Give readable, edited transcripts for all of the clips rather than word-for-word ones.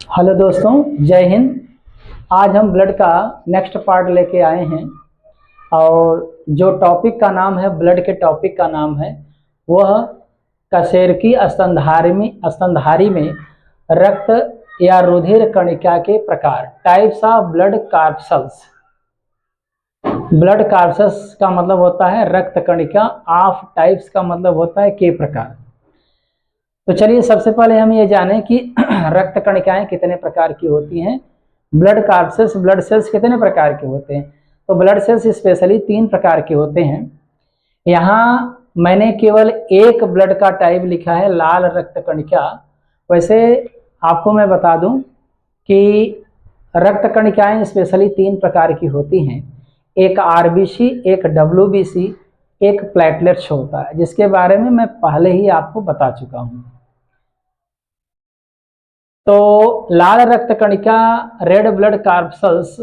Hello दोस्तों, जय हिंद। आज हम ब्लड का नेक्स्ट पार्ट लेके आए हैं और जो टॉपिक का नाम है, ब्लड के टॉपिक का नाम है वह कशेरुकी स्तनधारी में रक्त या रुधिर कणिका के प्रकार, types of blood corpuscles. Blood corpuscles का मतलब होता है रक्त कणिका, ऑफ टाइप्स का मतलब होता है के प्रकार। तो चलिए सबसे पहले हम ये जानें कि रक्त कणिकाएं कितने प्रकार की होती हैं। ब्लड कार्पसल्स, ब्लड सेल्स कितने प्रकार के होते हैं? तो ब्लड सेल्स स्पेशली 3 प्रकार के होते हैं। यहाँ मैंने केवल एक ब्लड का टाइप लिखा है, लाल रक्त कणिका। वैसे आपको मैं बता दूं कि रक्त कणिकाएं स्पेशली 3 प्रकार की होती हैं। एक आरबीसी, एक डब्ल्यूबीसी, एक प्लेटलेट्स होता है, जिसके बारे में मैं पहले ही आपको बता चुका हूँ। तो लाल रक्त कणिका, रेड ब्लड कार्पसल्स,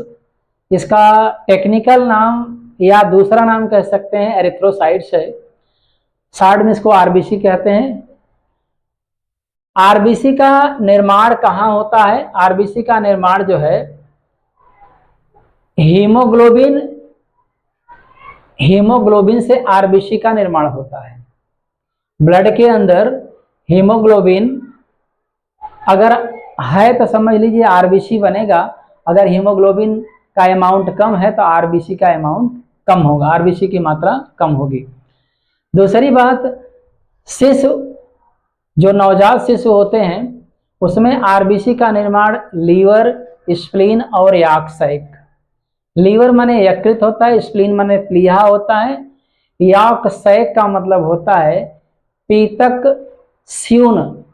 इसका टेक्निकल नाम या दूसरा नाम कह सकते हैं एरिथ्रोसाइट्स है। शॉर्ट में इसको आरबीसी कहते हैं। आरबीसी का निर्माण कहाँ होता है? आरबीसी का निर्माण जो है हीमोग्लोबिन से आरबीसी का निर्माण होता है। ब्लड के अंदर हीमोग्लोबिन अगर है तो समझ लीजिए आरबीसी बनेगा। अगर हीमोग्लोबिन का अमाउंट कम है तो आरबीसी का अमाउंट कम होगा, आरबीसी की मात्रा कम होगी। दूसरी बात, शिशु जो नवजात शिशु होते हैं उसमें आरबीसी का निर्माण लीवर, स्प्लीन और याकशैक। लीवर माने यकृत होता है, स्प्लीन माने प्लीहा होता है, याकशैक का मतलब होता है पीतक स्यून।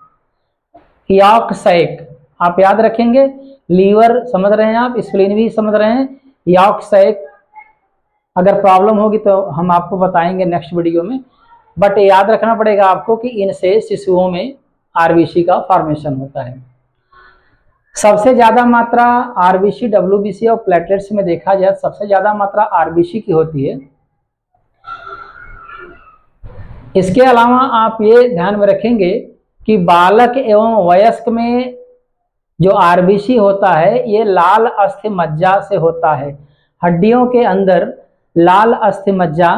याकशैक आप याद रखेंगे, लीवर समझ रहे हैं आप, स्प्लीन भी समझ रहे हैं, याकशैक अगर प्रॉब्लम होगी तो हम आपको बताएंगे नेक्स्ट वीडियो में। बट याद रखना पड़ेगा आपको कि इनसे शिशुओं में आरबीसी का फॉर्मेशन होता है। सबसे ज्यादा मात्रा आरबीसी, डब्ल्यूबीसी और प्लेटलेट्स में देखा जाए सबसे ज्यादा मात्रा आरबीसी की होती है। इसके अलावा आप ये ध्यान में रखेंगे कि बालक एवं वयस्क में जो आरबीसी होता है ये लाल अस्थिमज्जा से होता है। हड्डियों के अंदर लाल अस्थिमज्जा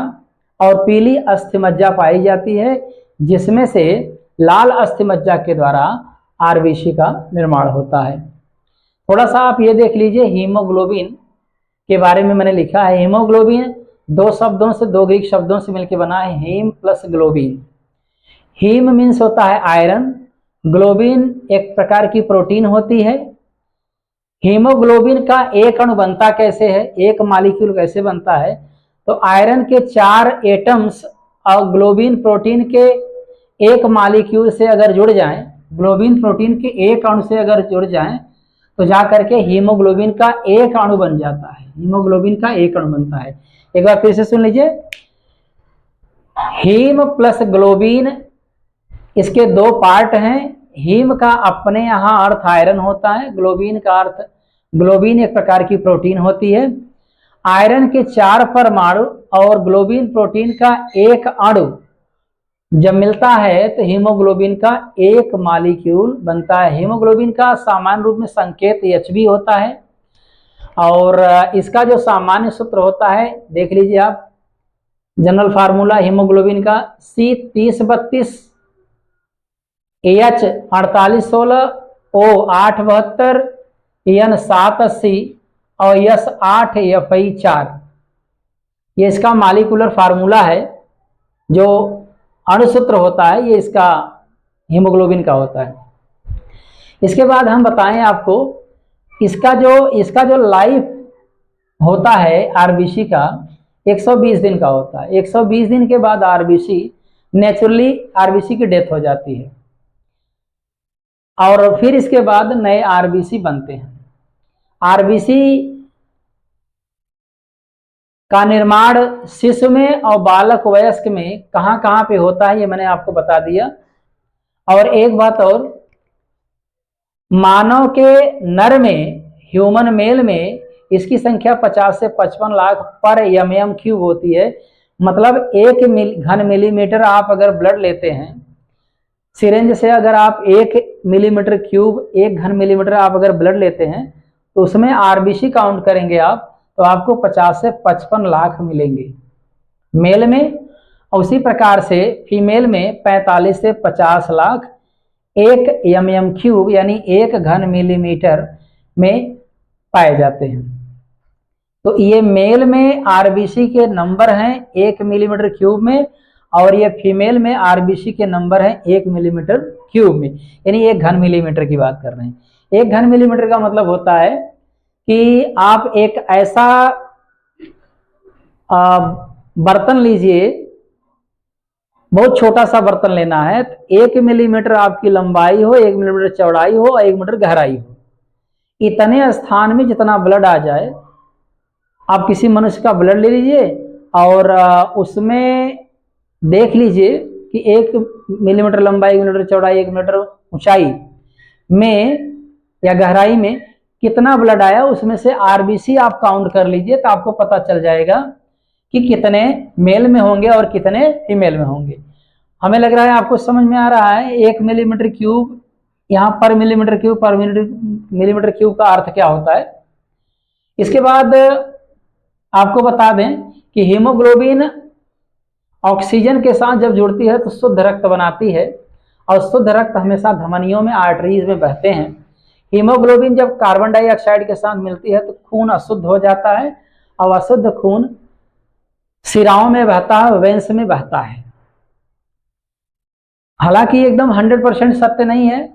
और पीली अस्थिमज्जा पाई जाती है, जिसमें से लाल अस्थिमज्जा के द्वारा आरबीसी का निर्माण होता है। थोड़ा सा आप ये देख लीजिए, हीमोग्लोबिन के बारे में मैंने लिखा है। हीमोग्लोबिन 2 शब्दों से, 2 ग्रीक शब्दों से मिलकर बना है, haem plus globin. Haem means होता है आयरन, ग्लोबिन एक प्रकार की प्रोटीन होती है। हीमोग्लोबिन का एक अणु बनता कैसे है, एक मॉलिक्यूल कैसे बनता है? तो आयरन के 4 एटम्स और ग्लोबिन प्रोटीन के एक मॉलिक्यूल से अगर जुड़ जाएं, ग्लोबिन प्रोटीन के एक अणु से अगर जुड़ जाएं तो जा करके हीमोग्लोबिन का एक अणु बन जाता है। हीमोग्लोबिन का एक अणु बनता है। एक बार फिर से सुन लीजिए, हीम प्लस ग्लोबिन, इसके 2 पार्ट हैं। हीम का अपने यहाँ अर्थ आयरन होता है, ग्लोबिन का अर्थ, ग्लोबिन एक प्रकार की प्रोटीन होती है। आयरन के 4 परमाणु और ग्लोबिन प्रोटीन का एक अणु जब मिलता है तो हीमोग्लोबिन का एक मॉलिक्यूल बनता है। हीमोग्लोबिन का सामान्य रूप में संकेत Hb होता है और इसका जो सामान्य सूत्र होता है देख लीजिए आप, जनरल फार्मूला हीमोग्लोबिन का C3032, H 4816, O 872, N 780 और S 8Fe4। ये इसका मॉलिक्यूलर फार्मूला है। जो अणुसूत्र होता है ये इसका हीमोग्लोबिन का होता है। इसके बाद हम बताएं आपको इसका जो लाइफ होता है आरबीसी का 120 दिन का होता है। 120 दिन के बाद आरबीसी नेचुरली आरबीसी की डेथ हो जाती है और फिर इसके बाद नए आरबीसी बनते हैं। आरबीसी का निर्माण शिशु में और बालक वयस्क में कहां कहां पे होता है ये मैंने आपको बता दिया। और एक बात और, मानव के नर में, ह्यूमन मेल में इसकी संख्या 50 से 55 लाख पर mm³ होती है। मतलब 1 घन मिलीमीटर आप अगर ब्लड लेते हैं सिरेंज से अगर आप 1 मिलीमीटर क्यूब 1 घन मिलीमीटर आप अगर ब्लड लेते हैं तो उसमें आरबीसी काउंट करेंगे आप तो आपको 50 से 55 लाख मिलेंगे मेल में। उसी प्रकार से फीमेल में 45 से 50 लाख 1 mm क्यूब यानी 1 घन मिलीमीटर में पाए जाते हैं। तो ये मेल में आरबीसी के नंबर हैं 1 मिलीमीटर क्यूब में और ये फीमेल में आरबीसी के नंबर हैं 1 मिलीमीटर क्यूब में, यानी 1 घन मिलीमीटर की बात कर रहे हैं। 1 घन मिलीमीटर का मतलब होता है कि आप एक ऐसा बर्तन लीजिए, बहुत छोटा सा बर्तन लेना है, 1 मिलीमीटर आपकी लंबाई हो, 1 मिलीमीटर चौड़ाई हो और 1 मीटर गहराई हो, इतने स्थान में जितना ब्लड आ जाए आप किसी मनुष्य का ब्लड ले लीजिए और उसमें देख लीजिए कि 1 मिलीमीटर लंबाई, 1 मिलीमीटर चौड़ाई, 1 मीटर ऊंचाई में या गहराई में कितना ब्लड आया, उसमें से आरबीसी आप काउंट कर लीजिए तो आपको पता चल जाएगा कि कितने मेल में होंगे और कितने फीमेल में होंगे। हमें लग रहा है आपको समझ में आ रहा है। 1 मिलीमीटर क्यूब यहाँ पर मिलीमीटर क्यूब का अर्थ क्या होता है। इसके बाद आपको बता दें कि हीमोग्लोबिन ऑक्सीजन के साथ जब जुड़ती है तो शुद्ध रक्त बनाती है और शुद्ध रक्त हमेशा धमनियों में आर्टरीज में बहते हैं। हीमोग्लोबिन जब कार्बन डाइऑक्साइड के साथ मिलती है तो खून अशुद्ध हो जाता है और अशुद्ध खून सिराओं में बहता है, वेन्स में बहता है। हालांकि एकदम 100% सत्य नहीं है।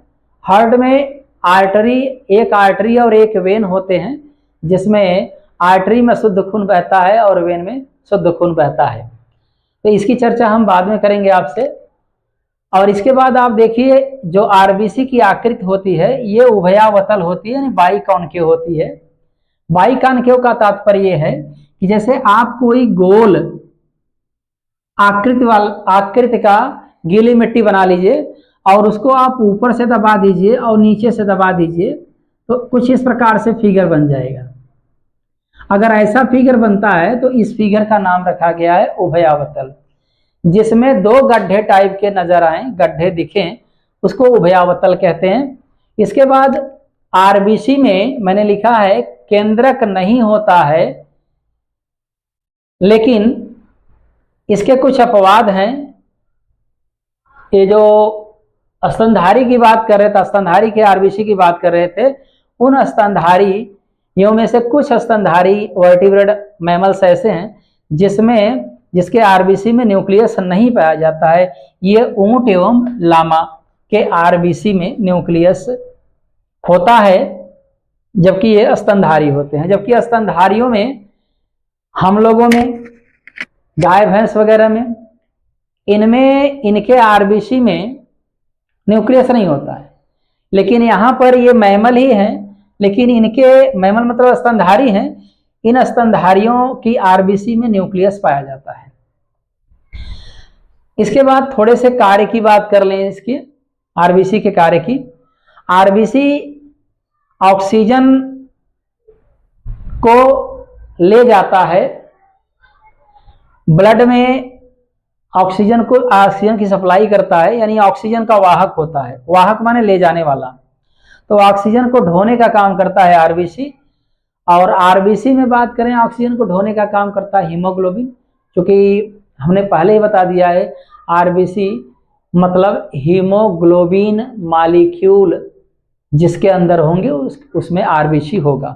हार्ट में आर्टरी, एक आर्टरी और एक वेन होते हैं, जिसमें आर्टरी में शुद्ध खून बहता है और वेन में शुद्ध खून बहता है। तो इसकी चर्चा हम बाद में करेंगे आपसे। और इसके बाद आप देखिए जो आरबीसी की आकृति होती है ये उभयावतल होती है, यानी बाइकॉन्केव होती है। बाइकॉन्केव का तात्पर्य है कि जैसे आप कोई गोल आकृति का गीली मिट्टी बना लीजिए और उसको आप ऊपर से दबा दीजिए और नीचे से दबा दीजिए तो कुछ इस प्रकार से फिगर बन जाएगा। अगर ऐसा फिगर बनता है तो इस फिगर का नाम रखा गया है उभयावतल। जिसमें 2 गड्ढे टाइप के नजर आए, गड्ढे दिखें, उसको उभयावतल कहते हैं। इसके बाद आरबीसी में मैंने लिखा है केंद्रक नहीं होता है, लेकिन इसके कुछ अपवाद हैं। ये जो स्तनधारी की बात कर रहे थे, स्तनधारी के आरबीसी की बात कर रहे थे, उन स्तनधारियों में से कुछ स्तनधारी वर्टिब्रेट मैमल्स ऐसे हैं जिसके आरबीसी में न्यूक्लियस नहीं पाया जाता है। ये ऊंट एवं लामा के आरबीसी में न्यूक्लियस होता है, जबकि ये स्तनधारी होते हैं। जबकि स्तनधारियों में, हम लोगों में, गाय भैंस वगैरह में, इनमें इनके आरबीसी में न्यूक्लियस नहीं होता है। लेकिन यहाँ पर ये मैमल ही हैं, लेकिन इनके, मैमल मतलब स्तनधारी हैं, इन स्तनधारियों की आरबीसी में न्यूक्लियस पाया जाता है। इसके बाद थोड़े से कार्य की बात कर लें, इसकी आरबीसी के कार्य की। आरबीसी ऑक्सीजन को ले जाता है, ब्लड में ऑक्सीजन की सप्लाई करता है, यानी ऑक्सीजन का वाहक होता है। वाहक माने ले जाने वाला। तो ऑक्सीजन को ढोने का काम करता है आरबीसी। और आरबीसी में बात करें, ऑक्सीजन को ढोने का काम करता है हीमोग्लोबिन, क्योंकि हमने पहले ही बता दिया है आरबीसी मतलब हीमोग्लोबिन मॉलिक्यूल जिसके अंदर होंगे उसमें आरबीसी होगा।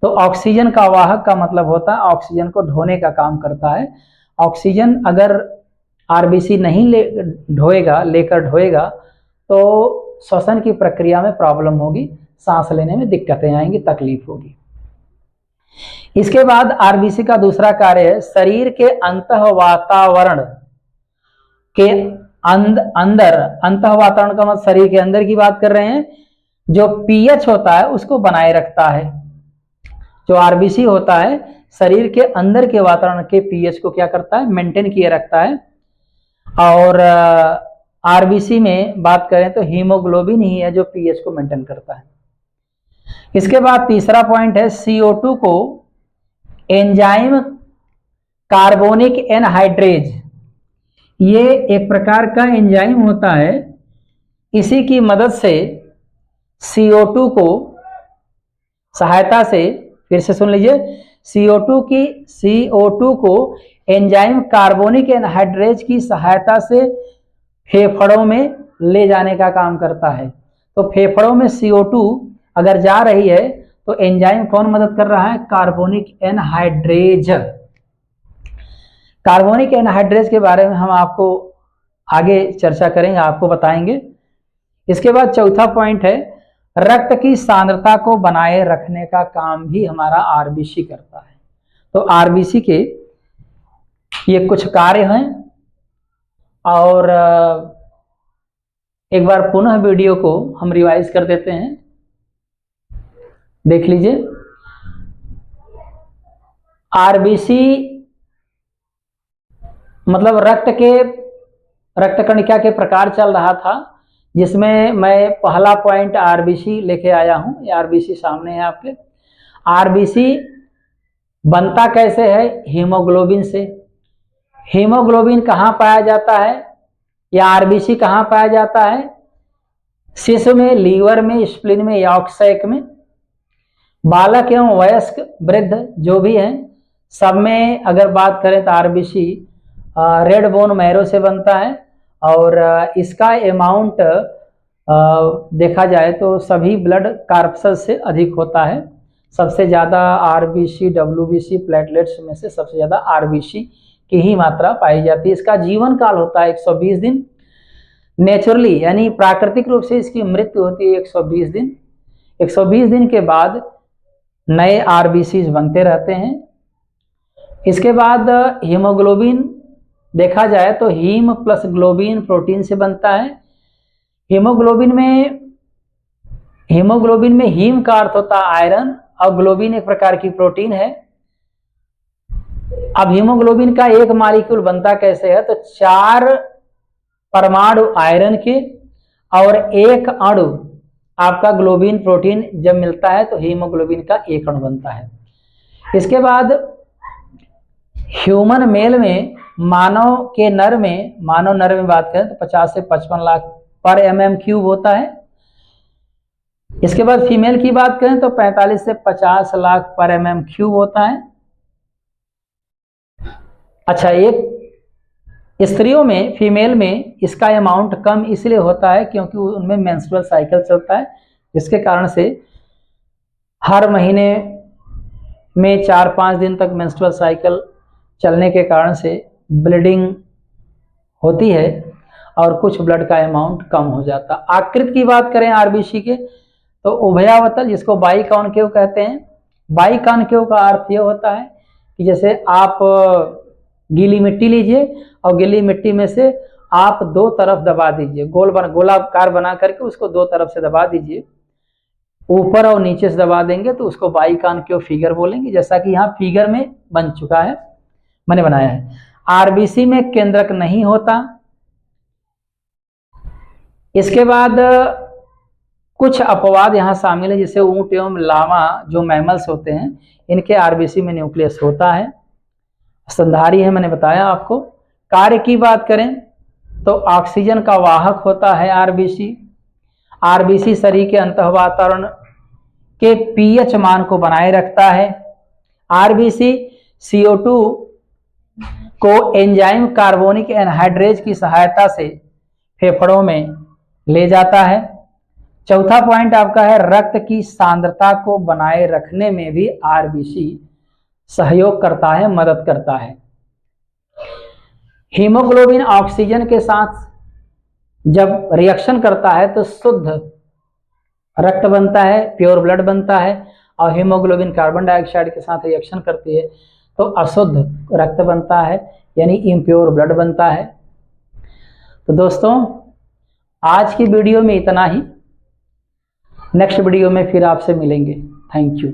तो ऑक्सीजन का वाहक का मतलब होता है ऑक्सीजन को ढोने का काम करता है। ऑक्सीजन अगर आरबीसी नहीं लेकर ढोएगा तो श्वसन की प्रक्रिया में प्रॉब्लम होगी, सांस लेने में दिक्कतें आएंगी, तकलीफ होगी। इसके बाद आरबीसी का दूसरा कार्य है शरीर के अंतः वातावरण के अंदर, अंतः वातावरण का मतलब शरीर के अंदर की बात कर रहे हैं, जो पीएच होता है उसको बनाए रखता है। जो आरबीसी होता है शरीर के अंदर के वातावरण के पीएच को क्या करता है, मेंटेन किए रखता है। और आरबीसी में बात करें तो हीमोग्लोबिन ही है जो पीएच को मेंटेन करता है। इसके बाद तीसरा पॉइंट है CO2 को एंजाइम कार्बोनिक एनहाइड्रेज, ये एक प्रकार का एंजाइम होता है इसी की मदद से CO2 को सहायता से, फिर से सुन लीजिए, CO2 को एंजाइम कार्बोनिक एनहाइड्रेज की सहायता से फेफड़ों में ले जाने का काम करता है। तो फेफड़ों में CO2 अगर जा रही है तो एंजाइम कौन मदद कर रहा है? Carbonic anhydrase. कार्बोनिक एनहाइड्रेज के बारे में हम आपको आगे चर्चा करेंगे, आपको बताएंगे। इसके बाद चौथा पॉइंट है, रक्त की सांद्रता को बनाए रखने का काम भी हमारा RBC करता है। तो RBC के ये कुछ कार्य हैं, और एक बार पुनः वीडियो को हम रिवाइज कर देते हैं, देख लीजिए। RBC मतलब रक्त कणिका के प्रकार चल रहा था, जिसमें मैं पहला पॉइंट RBC लेके आया हूं। ये RBC सामने है आपके। RBC बनता कैसे है? हीमोग्लोबिन से। हीमोग्लोबिन कहाँ पाया जाता है, या RBC कहाँ पाया जाता है? शिशु में, लीवर में, स्प्लीन में, यॉर्क में। बालक एवं वयस्क, वृद्ध जो भी हैं, सब में अगर बात करें तो RBC रेड बोन मैरो से बनता है, और इसका अमाउंट देखा जाए तो सभी ब्लड कार्पसेस से अधिक होता है। सबसे ज़्यादा RBC, WBC, प्लेटलेट्स में से सबसे ज़्यादा RBC की ही मात्रा पाई जाती है। इसका जीवन काल होता है 120 दिन। नेचुरली यानी प्राकृतिक रूप से इसकी मृत्यु होती है 120 दिन। 120 दिन के बाद नए RBCs बनते रहते हैं। इसके बाद हीमोग्लोबिन देखा जाए तो हीम प्लस ग्लोबिन प्रोटीन से बनता है। हीमोग्लोबिन में हीम का अर्थ होता है आयरन, और ग्लोबिन एक प्रकार की प्रोटीन है। अब हीमोग्लोबिन का एक मॉलिक्यूल बनता कैसे है? तो 4 परमाणु आयरन के और 1 अणु आपका ग्लोबिन प्रोटीन जब मिलता है तो हीमोग्लोबिन का 1 अणु बनता है। इसके बाद ह्यूमन मेल में, मानव नर में बात करें तो 50 से 55 लाख पर mm³ होता है। इसके बाद फीमेल की बात करें तो 45 से 50 लाख पर mm³ होता है। अच्छा, एक स्त्रियों में, फीमेल में इसका अमाउंट कम इसलिए होता है क्योंकि उनमें मेंस्ट्रुअल साइकिल चलता है, जिसके कारण से हर महीने में 4-5 दिन तक मेंस्ट्रुअल साइकिल चलने के कारण से ब्लीडिंग होती है और कुछ ब्लड का अमाउंट कम हो जाता। आकृति की बात करें RBC के तो उभयावतल, जिसको बाइकॉन्केव कहते हैं। बाइकॉन्केव का अर्थ ये होता है कि जैसे आप गीली मिट्टी लीजिए और गीली मिट्टी में से आप 2 तरफ दबा दीजिए, गोलाकार बना करके उसको 2 तरफ से दबा दीजिए, ऊपर और नीचे से दबा देंगे तो उसको बाइकॉन्केव फिगर बोलेंगे, जैसा कि यहाँ फिगर में बन चुका है, मैंने बनाया है। RBC में केंद्रक नहीं होता। इसके बाद कुछ अपवाद यहाँ शामिल है, जैसे ऊंट एवं लामा जो मैमल्स होते हैं, इनके RBC में न्यूक्लियस होता है, स्तनधारी है, मैंने बताया आपको। कार्य की बात करें तो ऑक्सीजन का वाहक होता है RBC। RBC शरीर के अंतः वातावरण के pH मान को बनाए रखता है। RBC CO2 को एंजाइम कार्बोनिक एनहाइड्रेज की सहायता से फेफड़ों में ले जाता है। चौथा पॉइंट आपका है, रक्त की सांद्रता को बनाए रखने में भी RBC सहयोग करता है, मदद करता है। हीमोग्लोबिन ऑक्सीजन के साथ जब रिएक्शन करता है तो शुद्ध रक्त बनता है, प्योर ब्लड बनता है, और हीमोग्लोबिन कार्बन डाइऑक्साइड के साथ रिएक्शन करती है तो अशुद्ध रक्त बनता है, यानी इम्प्योर ब्लड बनता है। तो दोस्तों, आज की वीडियो में इतना ही। नेक्स्ट वीडियो में फिर आपसे मिलेंगे। Thank you.